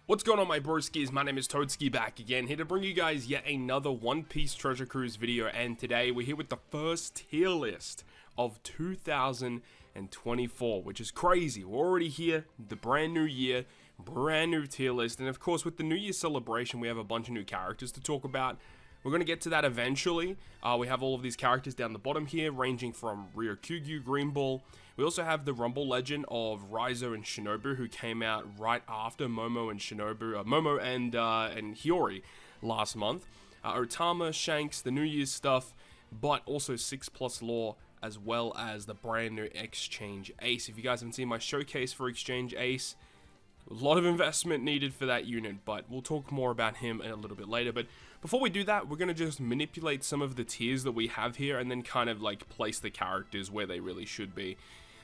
What's going on, my broskiis? My name is Toadskii, back again, here to bring you guys yet another One Piece Treasure Cruise video, and today we're here with the first tier list of 2024, which is crazy. We're already here, the brand new year, brand new tier list, and of course with the New Year celebration we have a bunch of new characters to talk about. We're going to get to that eventually. We have all of these characters down the bottom here, ranging from Ericv, Greenbull. We also have the Rumble legend of Raizo and Shinobu, who came out right after Momo and Shinobu, Momo and Hiyori last month. Otama, Shanks, the New Year's stuff, but also 6+ lore, as well as the brand new Exchange Ace. If you guys haven't seen my showcase for Exchange Ace, a lot of investment needed for that unit, but we'll talk more about him in a little bit later. But before we do that, we're going to just manipulate some of the tiers that we have here and then kind of like place the characters where they really should be.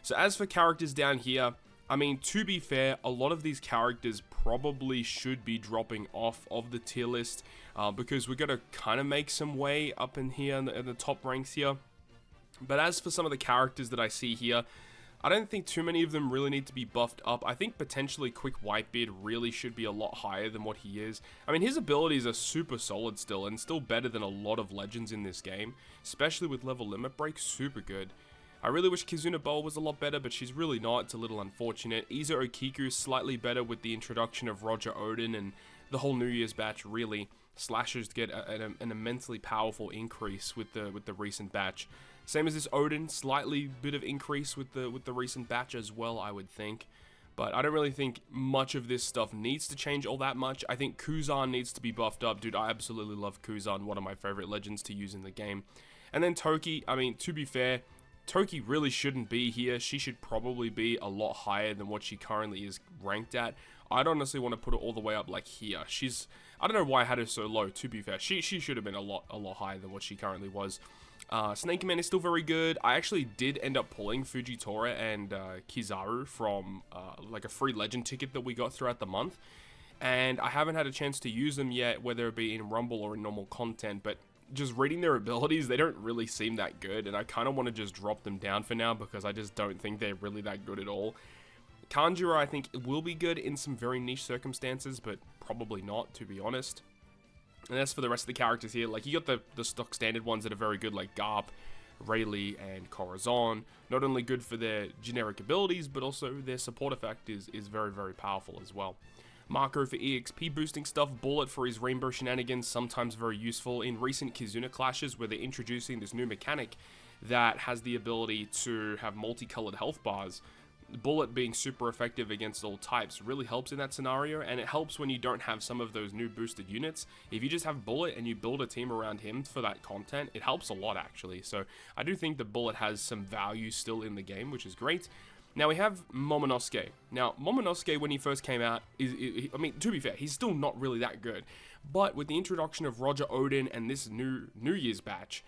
So as for characters down here, I mean, to be fair, a lot of these characters probably should be dropping off of the tier list because we're going to kind of make some way up in here in the top ranks here. But as for some of the characters that I see here, I don't think too many of them really need to be buffed up. I think potentially Quick Whitebeard really should be a lot higher than what he is. I mean, his abilities are super solid still, and still better than a lot of legends in this game, especially with level limit break, super good. I really wish Kizuna Bowl was a lot better, but she's really not. It's a little unfortunate. Izo Okiku slightly better with the introduction of Roger Oden and the whole New Year's batch, really. Slashers get an immensely powerful increase with the recent batch. Same as this Oden, slightly bit of increase with the recent batch as well, I would think. But I don't really think much of this stuff needs to change all that much. I think Kuzan needs to be buffed up. Dude, I absolutely love Kuzan, one of my favorite legends to use in the game. And then Toki, I mean, to be fair, Toki really shouldn't be here. She should probably be a lot higher than what she currently is ranked at. I'd honestly want to put her all the way up like here. I don't know why I had her so low, to be fair. She should have been a lot higher than what she currently was. Snake Man is still very good. I actually did end up pulling Fujitora and Kizaru from like a free legend ticket that we got throughout the month. And I haven't had a chance to use them yet, whether it be in Rumble or in normal content, but just reading their abilities, they don't really seem that good, and I kind of want to just drop them down for now because I just don't think they're really that good at all. Kanjuro, I think, will be good in some very niche circumstances, but probably not, to be honest. And as for the rest of the characters here, like, you got the stock standard ones that are very good, like Garp, Rayleigh, and Corazon. Not only good for their generic abilities, but also their support effect is very, very powerful as well. Marco for EXP boosting stuff, Bullet for his rainbow shenanigans, sometimes very useful in recent Kizuna clashes where they're introducing this new mechanic that has the ability to have multicolored health bars. Bullet being super effective against all types really helps in that scenario, and it helps when you don't have some of those new boosted units. If you just have Bullet and you build a team around him for that content, it helps a lot actually. So I do think that Bullet has some value still in the game, which is great. Now we have Momonosuke. Now, Momonosuke, when he first came out, I mean, to be fair, he's still not really that good. But with the introduction of Roger Oden and this New Year's batch,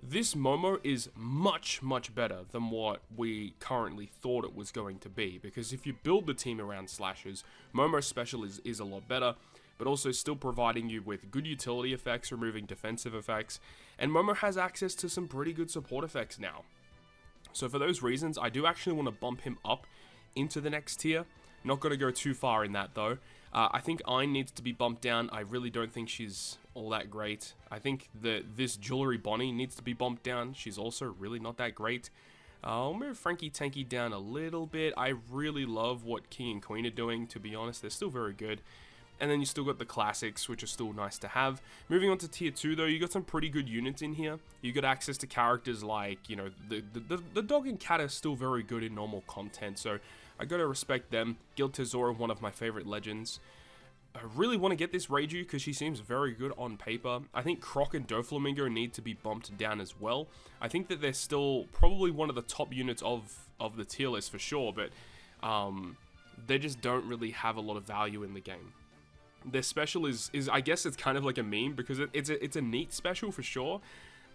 this Momo is much, much better than what we currently thought it was going to be. Because if you build the team around Slashers, Momo's special is a lot better, but also still providing you with good utility effects, removing defensive effects. And Momo has access to some pretty good support effects now. So for those reasons, I do actually want to bump him up into the next tier. Not going to go too far in that though. I think Ayn needs to be bumped down. I really don't think she's all that great. I think that this Jewelry Bonnie needs to be bumped down. She's also really not that great. I'll move Frankie Tanky down a little bit. I really love what King and Queen are doing, to be honest. They're still very good. And then you still got the classics, which are still nice to have. Moving on to tier 2 though, you got some pretty good units in here. You got access to characters like, you know, the dog and cat are still very good in normal content, so I gotta respect them. Guild Tesoro, one of my favorite legends. I really want to get this Reiju because she seems very good on paper. I think Croc and Doflamingo need to be bumped down as well. I think that they're still probably one of the top units of the tier list for sure, but they just don't really have a lot of value in the game. Their special is I guess it's kind of like a meme because it's a neat special for sure,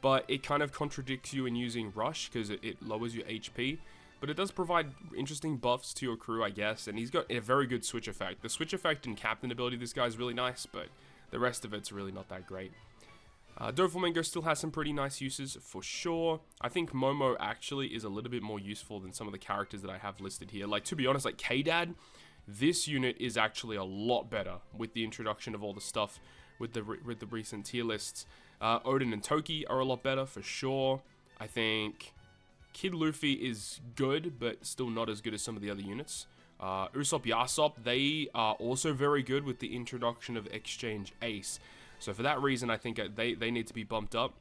but it kind of contradicts you in using Rush because it lowers your HP, but it does provide interesting buffs to your crew, I guess, and he's got a very good switch effect. The switch effect and captain ability of this guy is really nice, but the rest of it's really not that great. Doflamingo still has some pretty nice uses for sure. I think Momo actually is a little bit more useful than some of the characters that I have listed here. Like, to be honest, like K-Dad, This unit is actually a lot better with the introduction of all the stuff with the recent tier lists. Oden and Toki are a lot better for sure. I think Kid Luffy is good, but still not as good as some of the other units. Usopp, Yasop, they are also very good with the introduction of Exchange Ace. So for that reason, I think they need to be bumped up.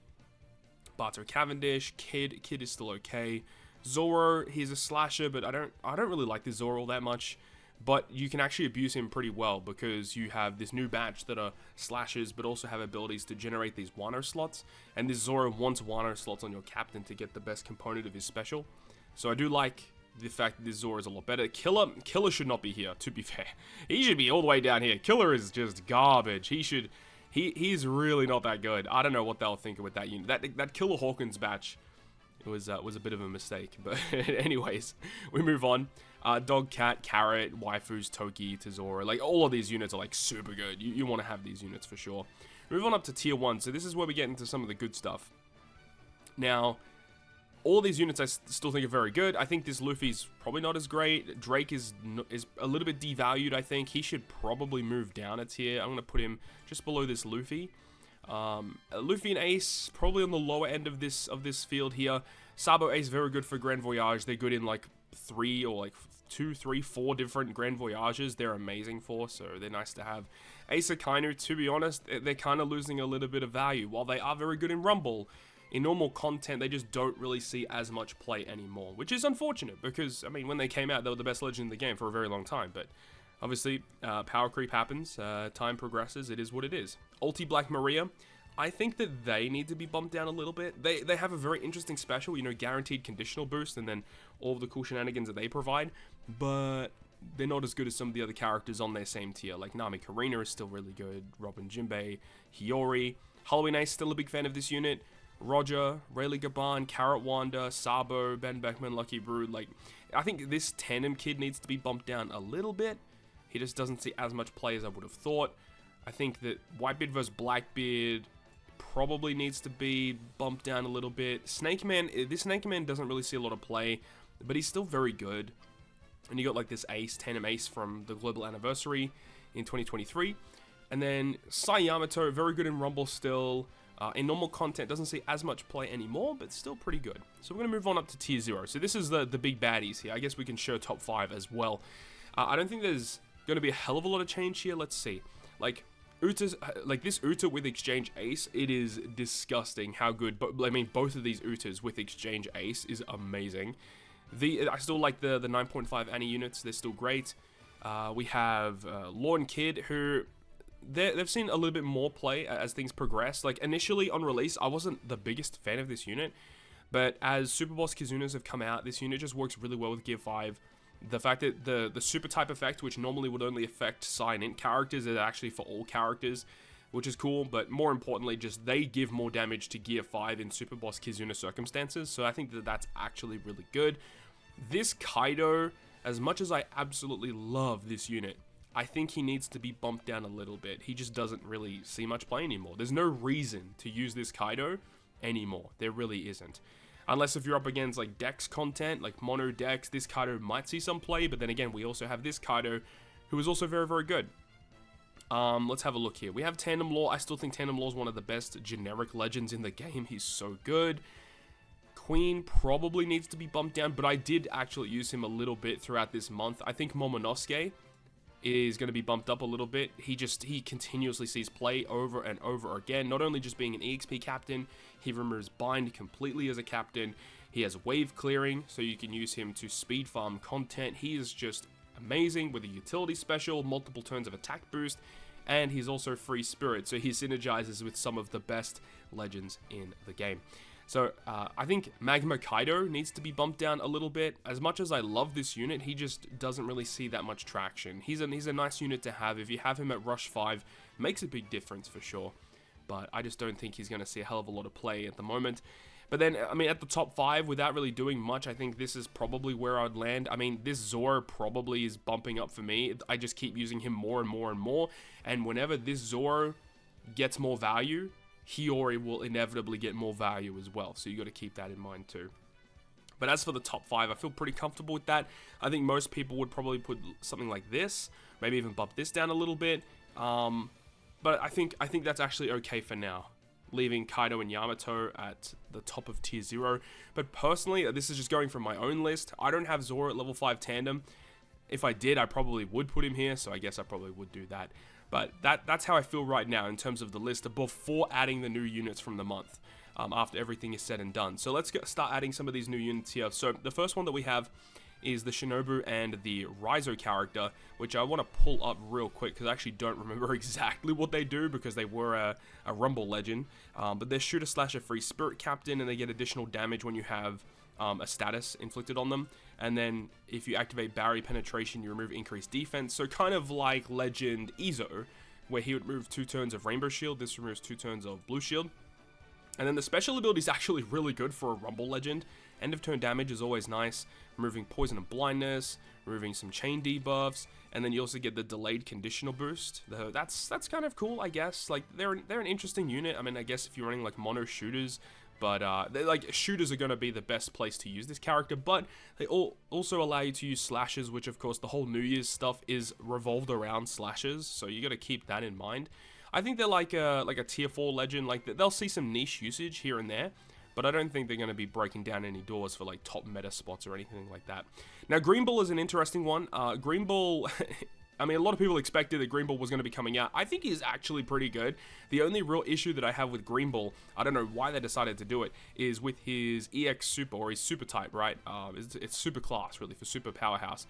Bato Cavendish, Kid is still okay. Zoro, he's a slasher, but I don't really like this Zoro all that much. But you can actually abuse him pretty well because you have this new batch that are slashers, but also have abilities to generate these Wano slots. And this Zoro wants Wano slots on your captain to get the best component of his special. So I do like the fact that this Zoro is a lot better. Killer should not be here, to be fair. He should be all the way down here. Killer is just garbage. He's really not that good. I don't know what they'll think with that unit. That Killer Hawkins batch was a bit of a mistake. But anyways, we move on. Dog, Cat, Carrot, Waifus, Toki, Zoro. Like, all of these units are, like, super good. You want to have these units for sure. Move on up to Tier 1. So this is where we get into some of the good stuff. Now, all these units I still think are very good. I think this Luffy's probably not as great. Drake is a little bit devalued, I think. He should probably move down a tier. I'm going to put him just below this Luffy. Luffy and Ace, probably on the lower end of this field here. Sabo, Ace, very good for Grand Voyage. They're good in, like, 3 or, like, 2, 3, 4 different Grand Voyages. They're amazing for, so they're nice to have. Ace Akainu, to be honest, they're kind of losing a little bit of value. While they are very good in Rumble, in normal content, they just don't really see as much play anymore, which is unfortunate because, I mean, when they came out, they were the best legend in the game for a very long time, but obviously, power creep happens, time progresses, it is what it is. Ulti Black Maria, I think that they need to be bumped down a little bit. They have a very interesting special, you know, guaranteed conditional boost, and then all of the cool shenanigans that they provide, but they're not as good as some of the other characters on their same tier. Like Nami Karina is still really good, Robin Jinbei, Hiyori, Halloween Ace, still a big fan of this unit, Roger, Rayleigh Gaban, Carrot Wanda, Sabo, Ben Beckman, Lucky Brood. Like, I think this Tandem Kid needs to be bumped down a little bit. He just doesn't see as much play as I would have thought. I think that Whitebeard versus Blackbeard probably needs to be bumped down a little bit. Snake Man, this Snake Man doesn't really see a lot of play, but he's still very good. And you got like this Ace, Tandem Ace from the Global Anniversary in 2023. And then Sai Yamato, very good in Rumble still. In normal content, doesn't see as much play anymore, but still pretty good. So we're going to move on up to Tier 0. So this is the big baddies here. I guess we can show top 5 as well. I don't think there's going to be a hell of a lot of change here. Let's see. Like, Uta's, like this Uta with Exchange Ace, it is disgusting how good, but I mean, both of these Utas with Exchange Ace is amazing. I still like the 9.5 Annie units, they're still great. We have Law and Kid, who they've seen a little bit more play as things progress. Like, initially on release, I wasn't the biggest fan of this unit, but as Super Boss Kizunas have come out, this unit just works really well with Gear 5. The fact that the super type effect, which normally would only affect Sai and Int characters, is actually for all characters, which is cool, but more importantly, just they give more damage to Gear 5 in Super Boss Kizuna circumstances, so I think that that's actually really good. This Kaido, as much as I absolutely love this unit, I think he needs to be bumped down a little bit. He just doesn't really see much play anymore. There's no reason to use this Kaido anymore. There really isn't. Unless if you're up against like Dex content, like Mono Dex, this Kaido might see some play, but then again, we also have this Kaido, who is also very, very good. Let's have a look here. We have Tandem Law. I still think Tandem Law is one of the best generic legends in the game. He's so good. Queen probably needs to be bumped down, but I did actually use him a little bit throughout this month. I think Momonosuke is going to be bumped up a little bit. He continuously sees play over and over again, not only just being an EXP captain, he removes bind completely as a captain. He has wave clearing, so you can use him to speed farm content. He is just amazing with a utility special, multiple turns of attack boost, and he's also free spirit, so he synergizes with some of the best legends in the game. So I think Magma Kaido needs to be bumped down a little bit. As much as I love this unit, he just doesn't really see that much traction. He's a nice unit to have. If you have him at Rush 5, makes a big difference for sure. But I just don't think he's going to see a hell of a lot of play at the moment. But then, I mean, at the top 5, without really doing much, I think this is probably where I'd land. I mean, this Zoro probably is bumping up for me. I just keep using him more and more and more. And whenever this Zoro gets more value, Hiyori will inevitably get more value as well. So you got to keep that in mind too. But as for the top 5, I feel pretty comfortable with that. I think most people would probably put something like this, maybe even bump this down a little bit. But I think that's actually okay for now, leaving Kaido and Yamato at the top of tier 0. But personally, this is just going from my own list. I don't have Zoro at level 5 tandem. If I did, I probably would put him here, so I guess I probably would do that. But that's how I feel right now in terms of the list before adding the new units from the month, after everything is said and done. So let's start adding some of these new units here. So the first one that we have is the Shinobu and the Raizo character, which I want to pull up real quick because I actually don't remember exactly what they do because they were a Rumble legend. But they're shooter slash a free spirit captain, and they get additional damage when you have a status inflicted on them. And then if you activate barrier penetration, you remove increased defense. So kind of like Legend Izo, where he would remove 2 turns of Rainbow Shield. This removes 2 turns of Blue Shield. And then the special ability is actually really good for a Rumble legend. End of turn damage is always nice, removing poison and blindness, removing some chain debuffs, and then you also get the delayed conditional boost. That's kind of cool, I guess. Like they're an interesting unit. I mean, I guess if you're running like mono shooters, but like shooters are going to be the best place to use this character. But they also allow you to use slashes, which of course the whole New Year's stuff is revolved around slashes. So you got to keep that in mind. I think they're like a tier 4 legend. Like they'll see some niche usage here and there, but I don't think they're going to be breaking down any doors for like top meta spots or anything like that. Now, Greenbull is an interesting one. Greenbull, I mean, a lot of people expected that Greenbull was going to be coming out. I think he's actually pretty good. The only real issue that I have with Greenbull, I don't know why they decided to do it, is with his EX Super, or his Super type, right? It's Super class, really, for Super Powerhouse.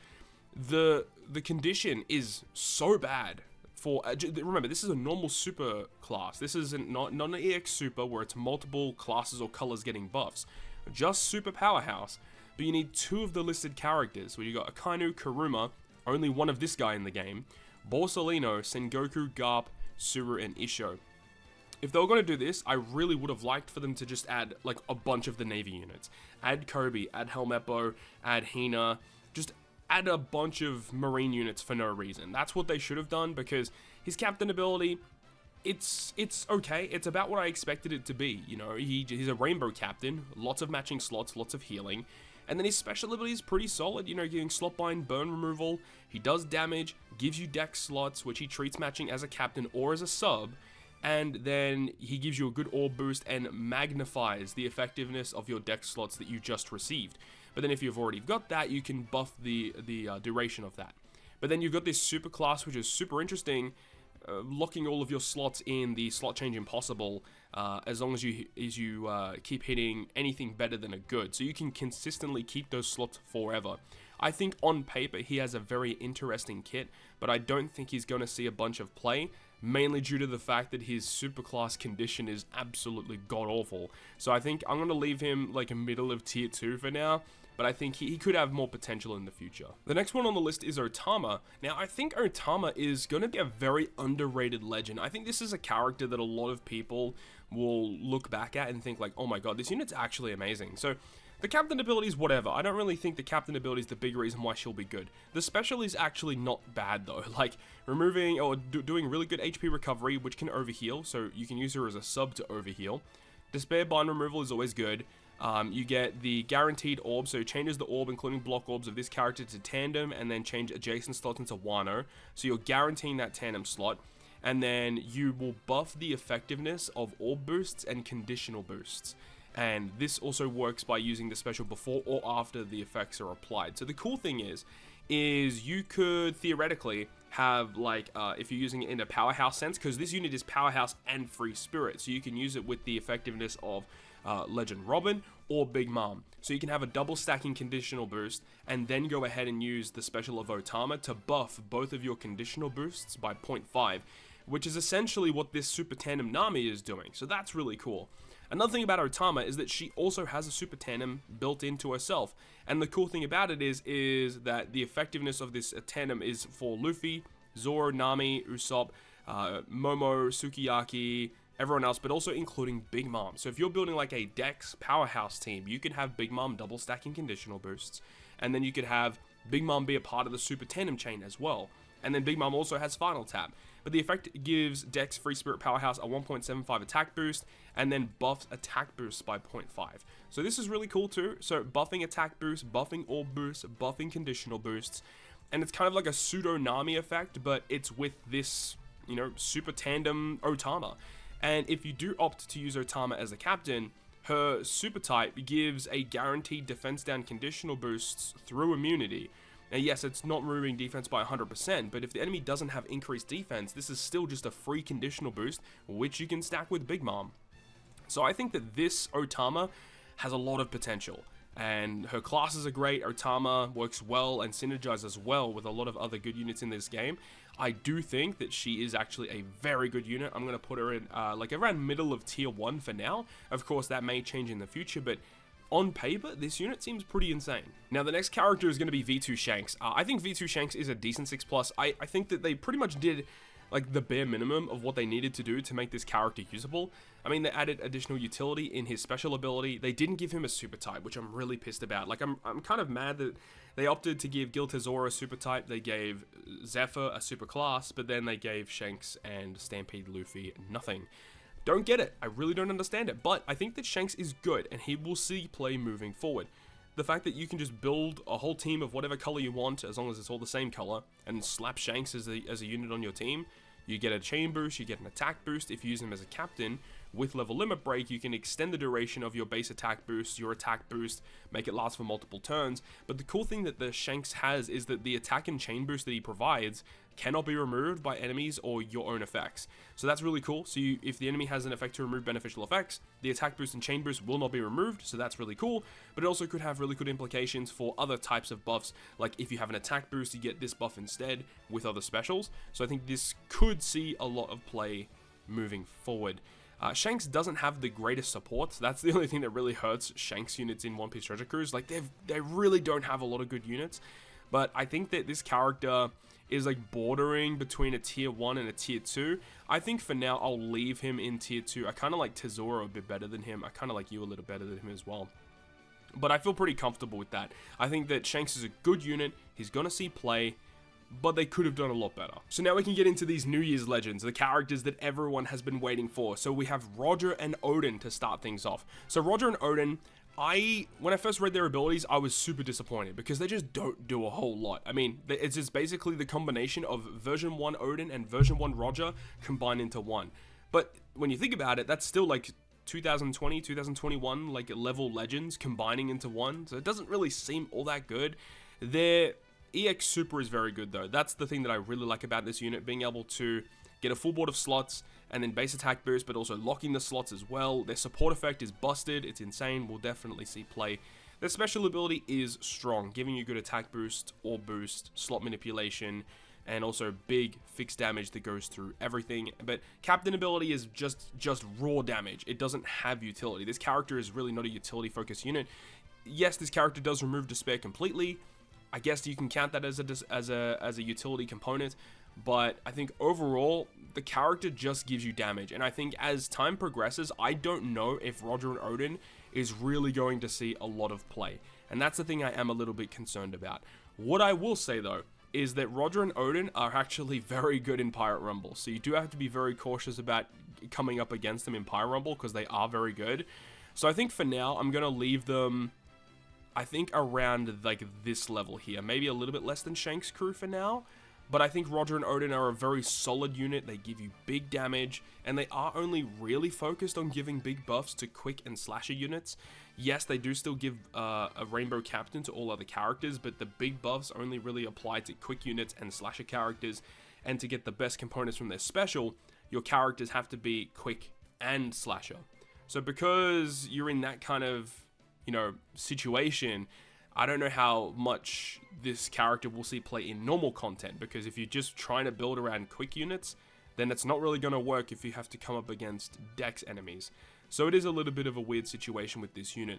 The condition is so bad. Remember, this is a normal super class. This isn't not an EX Super where it's multiple classes or colors getting buffs. Just Super Powerhouse. But you need 2 of the listed characters, where you got Akainu, Kuruma, only one of this guy in the game, Borsalino, Sengoku, Garp, Suru, and Isho. If they were going to do this, I really would have liked for them to just add like a bunch of the Navy units. Add Kobe, add Helmeppo, add Hina, just add a bunch of Marine units for no reason. That's what they should have done, because his captain ability, it's okay. It's about what I expected it to be. You know, he's a rainbow captain, lots of matching slots, lots of healing. And then his special ability is pretty solid, you know, giving slotbind, burn removal. He does damage, gives you dex slots, which he treats matching as a captain or as a sub. And then he gives you a good orb boost and magnifies the effectiveness of your dex slots that you just received. But then if you've already got that, you can buff the duration of that. But then you've got this super class, which is super interesting, locking all of your slots in the slot change impossible, as long as you keep hitting anything better than a good. So you can consistently keep those slots forever. I think on paper he has a very interesting kit, but I don't think he's going to see a bunch of play, mainly due to the fact that his superclass condition is absolutely god-awful. So I think I'm going to leave him like a middle of tier 2 for now, but I think he could have more potential in the future. The next one on the list is Otama. Now, I think Otama is going to be a very underrated legend. I think this is a character that a lot of people will look back at and think like, oh my god, this unit's actually amazing. So the captain ability is whatever. I don't really think the captain ability is the big reason why she'll be good. The special is actually not bad though. Like removing or doing really good HP recovery, which can overheal. So you can use her as a sub to overheal. Despair bind removal is always good. You get the guaranteed orb, so it changes the orb, including block orbs of this character to tandem, and then change adjacent slots into Wano. So you're guaranteeing that tandem slot. And then you will buff the effectiveness of orb boosts and conditional boosts. And this also works by using the special before or after the effects are applied. So the cool thing is you could theoretically have like, if you're using it in a powerhouse sense, because this unit is powerhouse and free spirit, so you can use it with the effectiveness of Legend Robin or Big Mom. So you can have a double stacking conditional boost and then go ahead and use the special of Otama to buff both of your conditional boosts by 0.5, which is essentially what this Super Tandem Nami is doing. So that's really cool. Another thing about Otama is that she also has a Super Tandem built into herself. And the cool thing about it is that the effectiveness of this tandem is for Luffy, Zoro, Nami, Usopp, Momo, Sukiyaki, everyone else, but also including Big Mom. So if you're building like a Dex powerhouse team, you could have Big Mom double stacking conditional boosts, and then you could have Big Mom be a part of the Super Tandem chain as well. And then Big Mom also has Final Tap. But the effect gives Dex Free Spirit Powerhouse a 1.75 attack boost, and then buffs attack boosts by 0.5. So this is really cool too. So buffing attack boost, buffing orb boost, buffing conditional boosts. And it's kind of like a pseudo Nami effect, but it's with this, you know, super tandem Otama. And if you do opt to use Otama as a captain, her super type gives a guaranteed defense down conditional boosts through immunity. Now yes, it's not removing defense by 100%, but if the enemy doesn't have increased defense, this is still just a free conditional boost, which you can stack with Big Mom. So I think that this Otama has a lot of potential, and her classes are great. Otama works well and synergizes well with a lot of other good units in this game. I do think that she is actually a very good unit. I'm going to put her in like around middle of tier 1 for now. Of course, that may change in the future, but on paper, this unit seems pretty insane. Now, the next character is going to be V2 Shanks. I think V2 Shanks is a decent 6+. I think that they pretty much did like the bare minimum of what they needed to do to make this character usable. I mean, they added additional utility in his special ability. They didn't give him a super type, which I'm really pissed about. Like, I'm kind of mad that they opted to give Gil Tesoro a super type. They gave Zephyr a super class, but then they gave Shanks and Stampede Luffy nothing. Don't get it. I really don't understand it. But I think that Shanks is good, and he will see play moving forward. The fact that you can just build a whole team of whatever color you want, as long as it's all the same color, and slap Shanks as a unit on your team, you get a chain boost, you get an attack boost. If you use him as a captain, with level limit break, you can extend the duration of your base attack boost, your attack boost, make it last for multiple turns. But the cool thing that the Shanks has is that the attack and chain boost that he provides cannot be removed by enemies or your own effects. So that's really cool. So if the enemy has an effect to remove beneficial effects, the attack boost and chain boost will not be removed, so that's really cool. But it also could have really good implications for other types of buffs, like if you have an attack boost, you get this buff instead with other specials. So I think this could see a lot of play moving forward. Shanks doesn't have the greatest support. That's the only thing that really hurts Shanks units in One Piece Treasure Cruise. Like, they really don't have a lot of good units. But I think that this character is like bordering between a tier 1 and a tier 2. I think for now I'll leave him in tier 2. I kind of like Tesoro a bit better than him. I kind of like you a little better than him as well. But I feel pretty comfortable with that. I think that Shanks is a good unit. He's going to see play, but they could have done a lot better. So now we can get into these New Year's legends, the characters that everyone has been waiting for. So we have Roger and Oden to start things off. So Roger and Oden, when I first read their abilities, I was super disappointed because they just don't do a whole lot. I mean, it's just basically the combination of version 1 Oden and version 1 Roger combined into one. But when you think about it, that's still like 2020, 2021 like level legends combining into one. So it doesn't really seem all that good. Their EX Super is very good though. That's the thing that I really like about this unit, being able to get a full board of slots and then base attack boost, but also locking the slots as well. Their support effect is busted. It's insane. We'll definitely see play. Their special ability is strong, giving you good attack boost, or boost, slot manipulation, and also big fixed damage that goes through everything. But captain ability is just raw damage. It doesn't have utility. This character is really not a utility focused unit. Yes, this character does remove despair completely. I guess you can count that as a utility component, but I think overall the character just gives you damage. And I think as time progresses, I don't know if Roger and Oden is really going to see a lot of play, and that's the thing I am a little bit concerned about. What I will say though is that Roger and Oden are actually very good in Pirate Rumble, so you do have to be very cautious about coming up against them in Pirate Rumble because they are very good. So I think for now I'm gonna leave them, I think, around like this level here, maybe a little bit less than Shanks' crew for now. But I think Roger and Oden are a very solid unit. They give you big damage, and they are only really focused on giving big buffs to quick and slasher units. Yes, they do still give a rainbow captain to all other characters, but the big buffs only really apply to quick units and slasher characters. And to get the best components from their special, your characters have to be quick and slasher. So because you're in that kind of, you know, situation, I don't know how much this character will see play in normal content, because if you're just trying to build around quick units, then it's not really going to work if you have to come up against Dex enemies. So it is a little bit of a weird situation with this unit.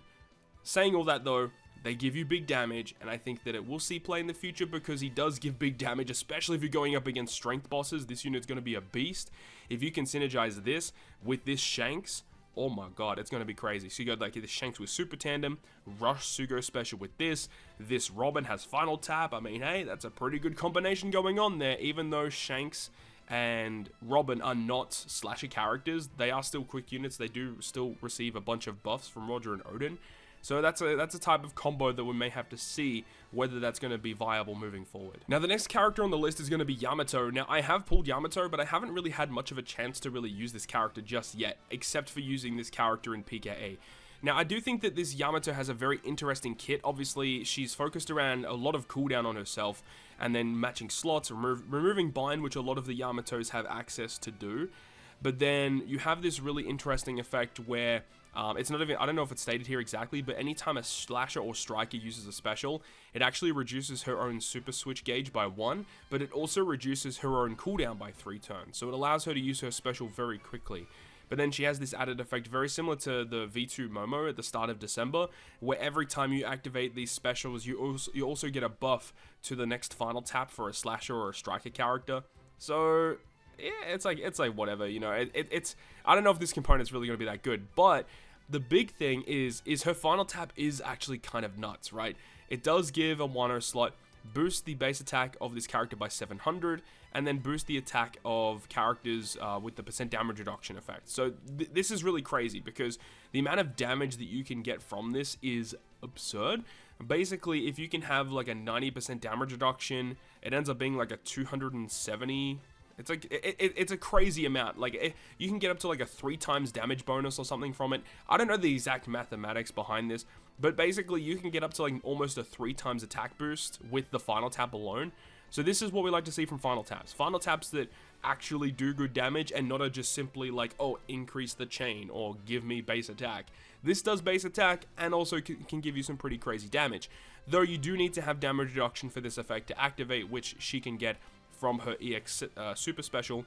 Saying all that though, they give you big damage, and I think that it will see play in the future because he does give big damage, especially if you're going up against strength bosses. This unit's going to be a beast. If you can synergize this with this Shanks, oh my god, it's going to be crazy. So you got like the Shanks with Super Tandem, Rush Sugo special with this Robin has Final Tap. I mean, hey, that's a pretty good combination going on there. Even though Shanks and Robin are not slasher characters, they are still quick units. They do still receive a bunch of buffs from Roger and Oden. So that's a type of combo that we may have to see whether that's going to be viable moving forward. Now, the next character on the list is going to be Yamato. Now, I have pulled Yamato, but I haven't really had much of a chance to really use this character just yet, except for using this character in PKA. Now, I do think that this Yamato has a very interesting kit. Obviously, she's focused around a lot of cooldown on herself, and then matching slots, removing bind, which a lot of the Yamatos have access to do. But then you have this really interesting effect where it's not even, I don't know if it's stated here exactly, but anytime a slasher or striker uses a special, it actually reduces her own super switch gauge by 1, but it also reduces her own cooldown by 3 turns. So it allows her to use her special very quickly. But then she has this added effect very similar to the V2 Momo at the start of December, where every time you activate these specials, you also get a buff to the next final tap for a slasher or a striker character. So yeah, it's like whatever, you know. It's I don't know if this component's really going to be that good, but the big thing is her final tap is actually kind of nuts, right? It does give a 1-0 slot, boost the base attack of this character by 700, and then boost the attack of characters with the % damage reduction effect. So this is really crazy because the amount of damage that you can get from this is absurd. Basically, if you can have like a 90% damage reduction, it ends up being like a 270. It's like it's a crazy amount. Like you can get up to like a 3 times damage bonus or something from it. I don't know the exact mathematics behind this, but basically you can get up to like almost a 3 times attack boost with the final tap alone. So this is what we like to see from final taps. Final taps that actually do good damage and not just simply like, oh, increase the chain or give me base attack. This does base attack and also can give you some pretty crazy damage. Though you do need to have damage reduction for this effect to activate, which she can get from her EX super special,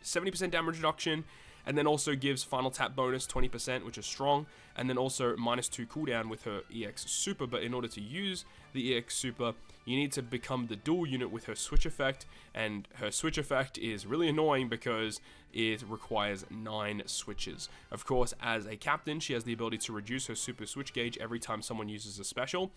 70% damage reduction, and then also gives final tap bonus 20%, which is strong, and then also -2 cooldown with her EX super. But in order to use the EX super, you need to become the dual unit with her switch effect, and her switch effect is really annoying because it requires 9 switches. Of course, as a captain, she has the ability to reduce her super switch gauge every time someone uses a special,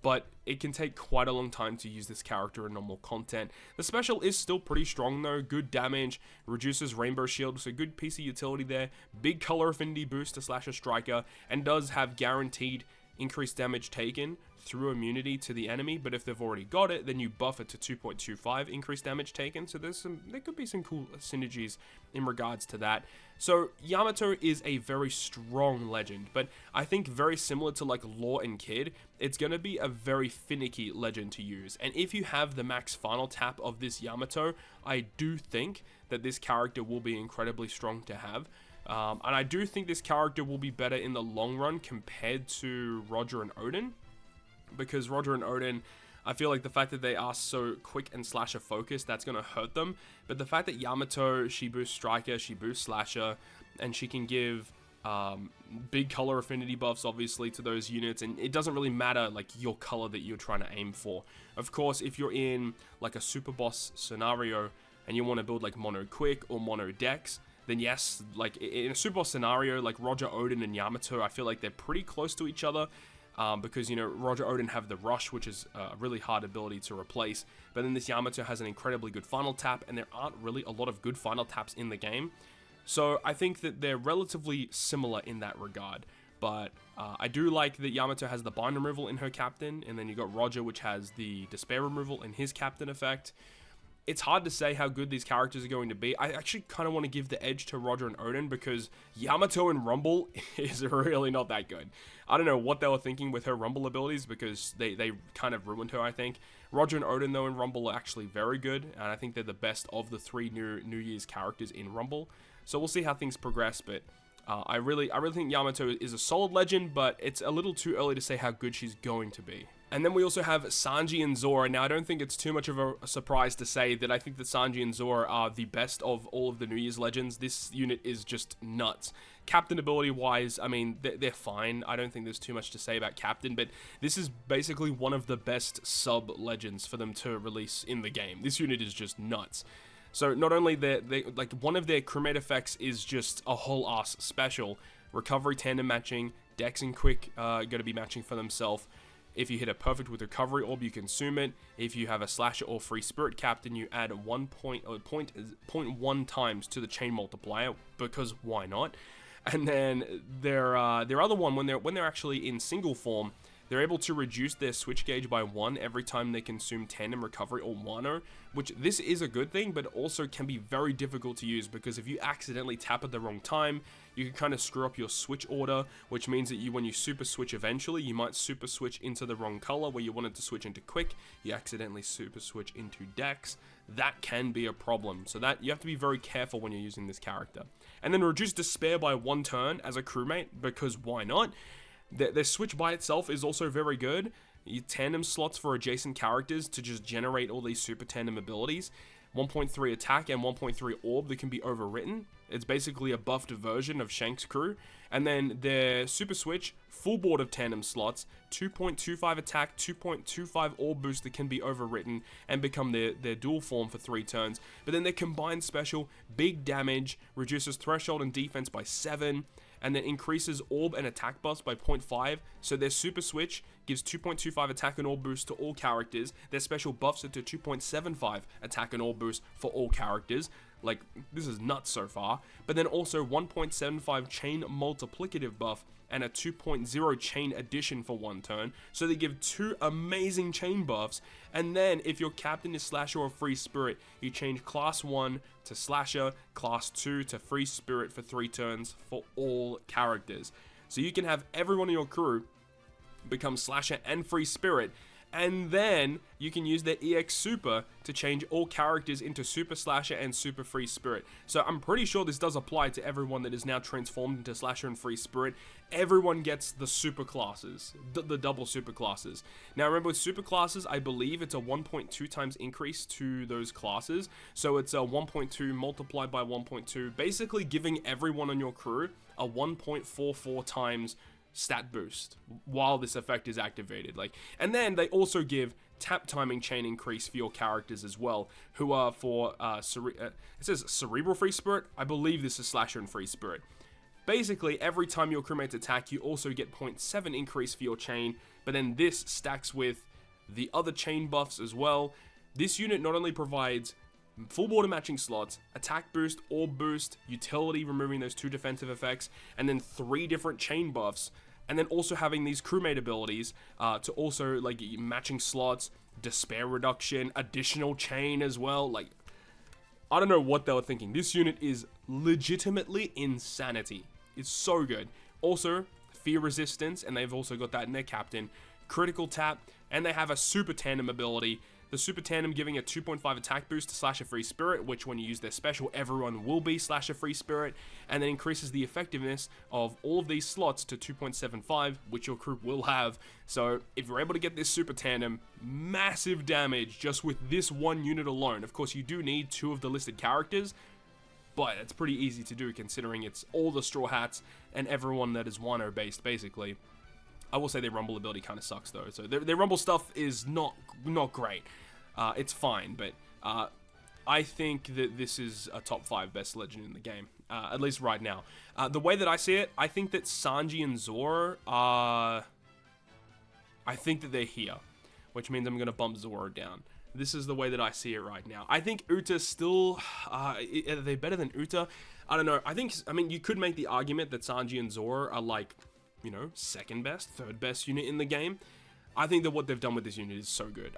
but it can take quite a long time to use this character in normal content. The special is still pretty strong though, good damage, reduces Rainbow Shield, so good PC utility there, big color affinity boost to Slasher Striker, and does have guaranteed increased damage taken through immunity to the enemy, but if they've already got it, then you buff it to 2.25 increased damage taken, so there could be some cool synergies in regards to that. So Yamato is a very strong legend, but I think very similar to like Law and Kid, it's going to be a very finicky legend to use, and if you have the max final tap of this Yamato, I do think that this character will be incredibly strong to have. And I do think this character will be better in the long run compared to Roger and Oden, because Roger and Oden, I feel like the fact that they are so quick and slasher focused, that's going to hurt them. But the fact that Yamato, she boosts Striker, she boosts Slasher, and she can give big color affinity buffs obviously to those units, and it doesn't really matter like your color that you're trying to aim for. Of course, if you're in like a super boss scenario and you want to build like mono quick or mono dex, then yes, like in a super boss scenario, like Roger, Oden, and Yamato, I feel like they're pretty close to each other. Because, you know, Roger, Oden have the Rush, which is a really hard ability to replace. But then this Yamato has an incredibly good final tap, and there aren't really a lot of good final taps in the game. So I think that they're relatively similar in that regard. But I do like that Yamato has the bind removal in her captain, and then you got Roger, which has the despair removal in his captain effect. It's hard to say how good these characters are going to be. I actually kind of want to give the edge to Roger and Oden because Yamato in Rumble is really not that good. I don't know what they were thinking with her Rumble abilities because they kind of ruined her, I think. Roger and Oden, though, in Rumble are actually very good, and I think they're the best of the 3 New Year's characters in Rumble. So we'll see how things progress, but I really think Yamato is a solid legend, but it's a little too early to say how good she's going to be. And then we also have Sanji and Zoro. Now, I don't think it's too much of a surprise to say that I think that Sanji and Zoro are the best of all of the New Year's legends. This unit is just nuts. Captain ability-wise, I mean, they're fine. I don't think there's too much to say about Captain, but this is basically one of the best sub-legends for them to release in the game. This unit is just nuts. So not only like one of their crewmate effects is just a whole ass special, recovery tandem matching, dex and quick going to be matching for themselves. If you hit a perfect with recovery orb, you consume it. If you have a slasher or free spirit captain, you add 0.1 times to the chain multiplier, because why not? And then their other one, when they're actually in single form, they're able to reduce their switch gauge by 1 every time they consume tandem, recovery, or wano, which this is a good thing, but also can be very difficult to use, because if you accidentally tap at the wrong time, you can kind of screw up your switch order, which means that when you super switch eventually, you might super switch into the wrong color where you wanted to switch into quick, you accidentally super switch into dex. That can be a problem, so that you have to be very careful when you're using this character. And then reduce despair by 1 turn as a crewmate, because why not? Their switch by itself is also very good. You tandem slots for adjacent characters to just generate all these super tandem abilities. 1.3 attack and 1.3 orb that can be overwritten. It's basically a buffed version of Shanks' crew. And then their super switch, full board of tandem slots, 2.25 attack, 2.25 orb boost that can be overwritten and become their dual form for 3 turns. But then their combined special, big damage, reduces threshold and defense by 7, and then increases orb and attack buffs by 0.5. So their super switch gives 2.25 attack and orb boost to all characters. Their special buffs it to 2.75 attack and orb boost for all characters. Like, this is nuts so far. But then also 1.75 chain multiplicative buff and a 2.0 chain addition for 1 turn. So they give 2 amazing chain buffs. And then if your captain is slasher or free spirit, you change class 1 to slasher, class 2 to free spirit for 3 turns for all characters. So you can have everyone in your crew become slasher and free spirit, and then you can use their EX Super to change all characters into Super Slasher and Super Free Spirit. So I'm pretty sure this does apply to everyone that is now transformed into Slasher and Free Spirit. Everyone gets the super classes, the double super classes. Now remember, with super classes, I believe it's a 1.2 times increase to those classes. So it's a 1.2 multiplied by 1.2, basically giving everyone on your crew a 1.44 times stat boost while this effect is activated. And then they also give tap timing chain increase for your characters as well, who are for it says cerebral free spirit. I believe this is slasher and free spirit. Basically, every time your crewmates attack, you also get 0.7 increase for your chain, but then this stacks with the other chain buffs as well. This unit not only provides full border matching slots, attack boost, orb boost, utility, removing those 2 defensive effects, and then 3 different chain buffs, and then also having these crewmate abilities to also matching slots, despair reduction, additional chain as well. I don't know what they were thinking. This unit is legitimately insanity. It's so good. Also, fear resistance, and they've also got that in their captain, critical tap, and they have a super tandem ability. The super tandem giving a 2.5 attack boost to Slasher Free Spirit, which when you use their special, everyone will be Slasher Free Spirit, and then increases the effectiveness of all of these slots to 2.75, which your crew will have. So if you're able to get this super tandem, massive damage just with this one unit alone. Of course, you do need 2 of the listed characters, but it's pretty easy to do considering it's all the Straw Hats and everyone that is Wano based, basically. I will say their Rumble ability kind of sucks though, so their Rumble stuff is not great. It's fine, but I think that this is a top 5 best legend in the game, at least right now. The way that I see it, I think that Sanji and Zoro I think that they're here, which means I'm going to bump Zoro down. This is the way that I see it right now. I think Uta still, are they better than Uta? I don't know. I mean, you could make the argument that Sanji and Zoro are second best, third best unit in the game. I think that what they've done with this unit is so good.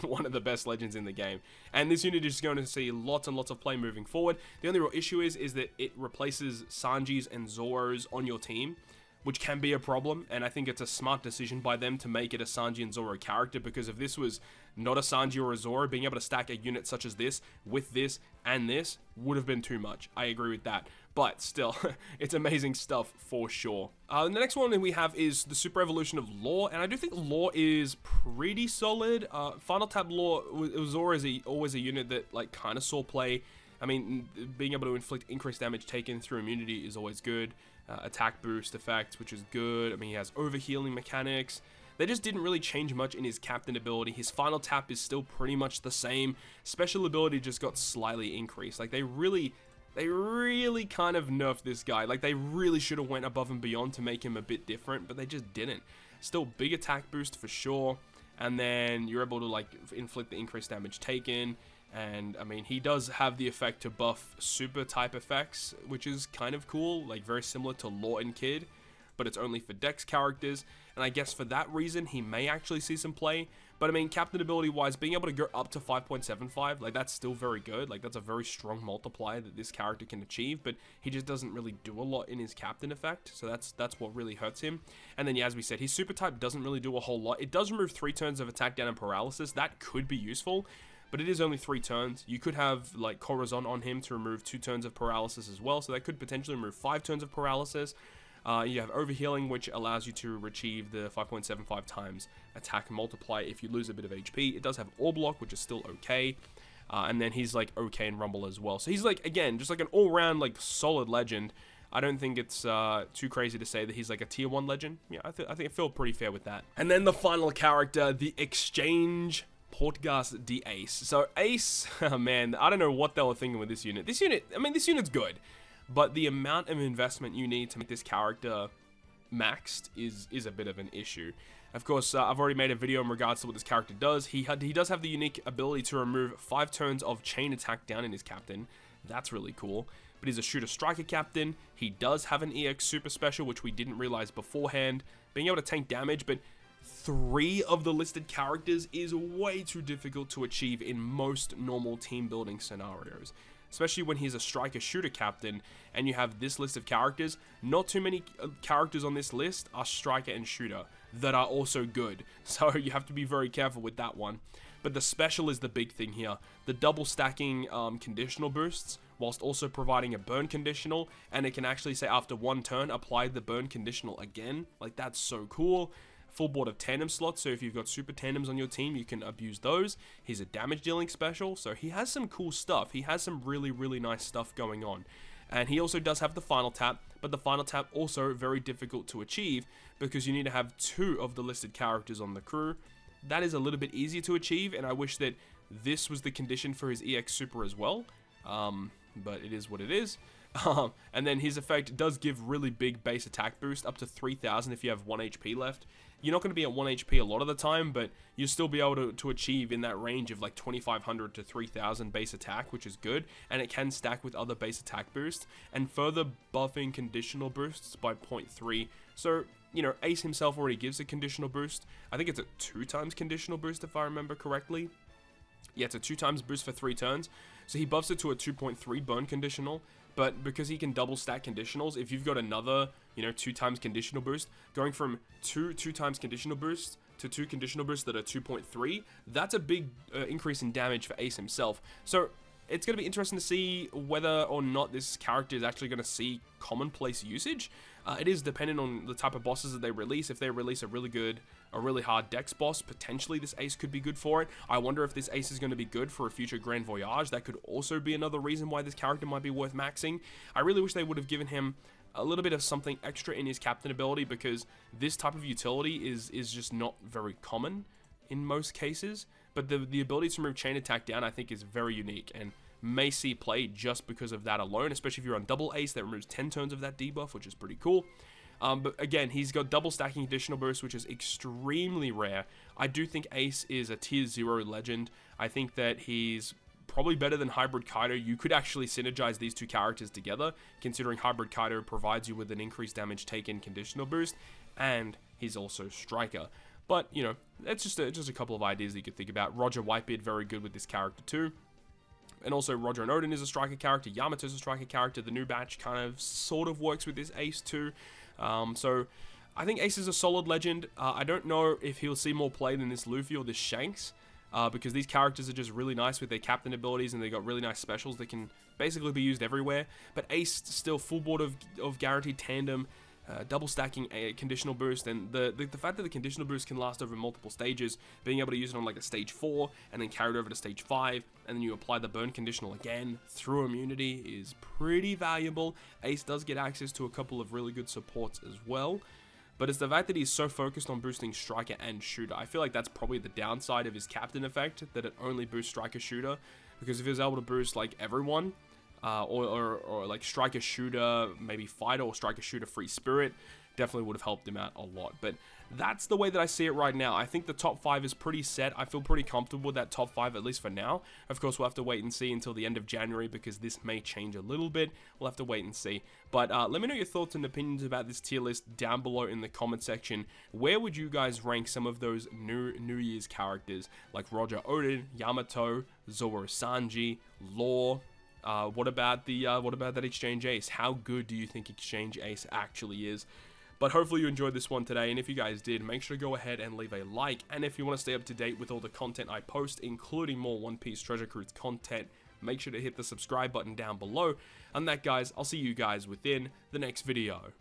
One of the best legends in the game. And this unit is going to see lots and lots of play moving forward. The only real issue is that it replaces Sanji's and Zoro's on your team, which can be a problem. And I think it's a smart decision by them to make it a Sanji and Zoro character, because if this was not a Sanji or a Zoro, being able to stack a unit such as this with this and this would have been too much. I agree with that. But still, it's amazing stuff for sure. The next one that we have is the Super Evolution of Law, and I do think Law is pretty solid. Final Tab Law was always a unit that kind of saw play. I mean, being able to inflict increased damage taken through immunity is always good. Attack boost effects, which is good. I mean, he has overhealing mechanics. They just didn't really change much in his captain ability. His final tap is still pretty much the same. Special ability just got slightly increased. They really they really kind of nerfed this guy. Like, they really should have went above and beyond to make him a bit different, but they just didn't. Still big attack boost for sure, and then you're able to like inflict the increased damage taken. And I mean, he does have the effect to buff super type effects, which is kind of cool, like very similar to Law and Kid, but it's only for Dex characters. And I guess for that reason, he may actually see some play. But I mean, captain ability wise, being able to go up to 5.75, like that's still very good. Like that's a very strong multiplier that this character can achieve, but he just doesn't really do a lot in his captain effect. So that's what really hurts him. And then yeah, as we said, his super type doesn't really do a whole lot. It does remove 3 turns of attack down and paralysis. That could be useful, but it is only 3 turns. You could have like Corazon on him to remove 2 turns of paralysis as well. So that could potentially remove 5 turns of paralysis. You have overhealing, which allows you to achieve the 5.75 times attack multiply if you lose a bit of HP. It does have Ore Block, which is still okay. And then he's like okay in Rumble as well. So he's like, again, just like an all-round like solid legend. I don't think it's too crazy to say that he's like a tier 1 legend. Yeah, I think I feel pretty fair with that. And then the final character, the Exchange Portgas de Ace. So Ace, oh man, I don't know what they were thinking with this unit. This unit's good. But the amount of investment you need to make this character maxed is a bit of an issue. Of course, I've already made a video in regards to what this character does. He does have the unique ability to remove 5 turns of chain attack down in his captain. That's really cool. But he's a shooter striker captain. He does have an EX super special, which we didn't realize beforehand. Being able to tank damage, but 3 of the listed characters is way too difficult to achieve in most normal team building scenarios. Especially when he's a striker shooter captain and you have this list of characters. Not too many characters on this list are striker and shooter that are also good. So you have to be very careful with that one. But the special is the big thing here. The double stacking conditional boosts whilst also providing a burn conditional. And it can actually say after 1 turn, apply the burn conditional again. Like that's so cool. Full board of tandem slots, so if you've got super tandems on your team, you can abuse those. He's a damage dealing special, so he has some cool stuff. He has some really, really nice stuff going on. And he also does have the final tap, but the final tap also very difficult to achieve because you need to have 2 of the listed characters on the crew. That is a little bit easier to achieve, and I wish that this was the condition for his EX super as well. But it is what it is. And then his effect does give really big base attack boost, up to 3,000 if you have 1 HP left. You're not going to be at 1 HP a lot of the time, but you'll still be able to achieve in that range of like 2,500 to 3,000 base attack, which is good. And it can stack with other base attack boosts and further buffing conditional boosts by 0.3. So, you know, Ace himself already gives a conditional boost. I think it's a 2 times conditional boost if I remember correctly. Yeah, it's a 2 times boost for 3 turns. So he buffs it to a 2.3 burn conditional. But because he can double stack conditionals, if you've got another, 2 times conditional boost, going from 2 times conditional boosts to 2 conditional boosts that are 2.3, that's a big increase in damage for Ace himself. So it's going to be interesting to see whether or not this character is actually going to see commonplace usage. It is dependent on the type of bosses that they release. If they release a really hard Dex boss, potentially this Ace could be good for it. I wonder if this Ace is going to be good for a future Grand Voyage. That could also be another reason why this character might be worth maxing. I really wish they would have given him a little bit of something extra in his captain ability, because this type of utility is just not very common in most cases. But the ability to remove chain attack down, I think, is very unique and may see play just because of that alone, especially if you're on double Ace that removes 10 turns of that debuff, which is pretty cool. But again, he's got double stacking additional burst, which is extremely rare. I do think Ace is a tier 0 legend. I think that he's probably better than Hybrid Kaido. You could actually synergize these 2 characters together, considering Hybrid Kaido provides you with an increased damage taken conditional boost, and he's also striker. But, that's just a couple of ideas that you could think about. Roger Whitebeard, very good with this character too. And also Roger and Oden is a striker character. Yamato is a striker character. The new batch kind of sort of works with this Ace too. So I think Ace is a solid legend. I don't know if he'll see more play than this Luffy or this Shanks. Because these characters are just really nice with their captain abilities, and they got really nice specials that can basically be used everywhere. But Ace still full board of guaranteed tandem, double stacking a conditional boost, and the fact that the conditional boost can last over multiple stages, being able to use it on like a stage 4 and then carry it over to stage 5, and then you apply the burn conditional again through immunity is pretty valuable. Ace does get access to a couple of really good supports as well. But it's the fact that he's so focused on boosting striker and shooter. I feel like that's probably the downside of his captain effect, that it only boosts striker shooter. Because if he was able to boost like everyone, or like striker shooter, maybe fighter or striker shooter free spirit, definitely would have helped him out a lot. But that's the way that I see it right now. I think the top 5 is pretty set. I feel pretty comfortable with that top 5, at least for now. Of course, we'll have to wait and see until the end of January, because this may change a little bit. We'll have to wait and see. But let me know your thoughts and opinions about this tier list down below in the comment section. Where would you guys rank some of those New Year's characters, like Roger Oden, Yamato, Zoro Sanji, Law? What about that Exchange Ace? How good do you think Exchange Ace actually is? But hopefully you enjoyed this one today, and if you guys did, make sure to go ahead and leave a like. And if you want to stay up to date with all the content I post, including more One Piece Treasure Cruise content, make sure to hit the subscribe button down below. And that, guys, I'll see you guys within the next video.